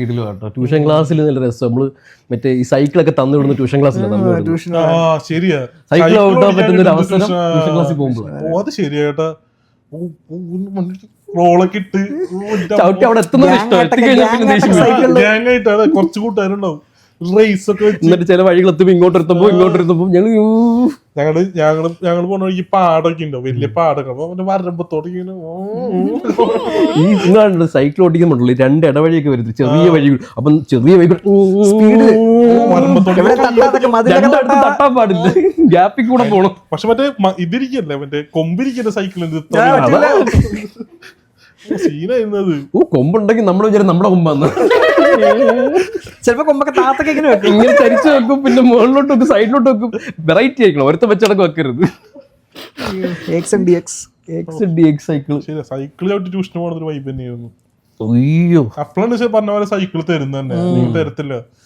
വീട്ടിലും കേട്ടോ ട്യൂഷൻ ക്ലാസ്സിൽ നല്ല രസം നമ്മള് മറ്റേ ഈ സൈക്കിളൊക്കെ തന്നു വിടുന്ന ട്യൂഷൻ ക്ലാസ്സിൽ ശരിയാ സൈക്കിൾ ഔട്ടാൻ പറ്റുന്ന ഒരു അവസരം ട്യൂഷൻ ക്ലാസ്സിൽ പോകുമ്പോൾ അത് ശരിയാട്ടാ റോളൊക്കെ ഇട്ട് ചവിട്ടി അവിടെ എത്തുന്നത് ഇഷ്ടം എത്തിക്കഴിഞ്ഞാൽ പിന്നെ ദേഷ്യം വരും. ഗ്യാങ് ആയിട്ടാണ് കുറച്ച് കൂട്ടുകാരുണ്ടാവും റേസ് ഒക്കെ വെച്ച് എന്നിട്ട് ചില വഴികൾ എത്തുമ്പോ ഇങ്ങോട്ട് എത്തുമ്പോ ഞങ്ങൾ ഞങ്ങള് പോണ വഴിക്ക് പാടൊക്കെ ഉണ്ടാവും വലിയ പാടൊക്കെ അപ്പൊ അവന്റെ വരമ്പത്തോടെ ഇങ്ങനെ ഈ നിങ്ങളാണ് സൈക്കിൾ ഓടിക്കുന്നുണ്ടല്ലോ രണ്ട് ഇടവഴിയൊക്കെ വരുന്നത് ചെറിയ വഴികൾ അപ്പം ചെറിയ വഴികൾ വരമ്പത്തോടെ രണ്ടടുത്ത് തട്ടാൻ പാടില്ല ഗ്യാപ്പിൽ കൂടെ പോണം. പക്ഷെ മറ്റേ ഇതിരിക്കല്ലേ മറ്റേ കൊമ്പിരിക്കുന്ന സൈക്കിളിന്റെ സീനായിരുന്നത്. കൊമ്പുണ്ടെങ്കിൽ നമ്മൾ വിചാരം നമ്മുടെ കൊമ്പാന്ന് ചിലപ്പോ കൊമ്പൊക്കെ താത്തൊക്കെ ഇങ്ങനെ വെക്കും. ഇങ്ങനെ ചരിച്ചു വെക്കും പിന്നെ മുകളിലോട്ട് വെക്കും സൈഡിലോട്ട് വെക്കും വെറൈറ്റി ആയിക്കണം ഒരുത്ത വെച്ചടക്കം വെക്കരുത്. സൈക്കിൾ ശരി സൈക്കിൾ ചവിട്ടി ട്യൂഷന് പോകുന്ന ഒരു വൈബ് തന്നെയായിരുന്നു. അയ്യോ അപ്പോഴാണ് പറഞ്ഞ പോലെ സൈക്കിൾ തരുന്ന തന്നെ തരത്തില്ല.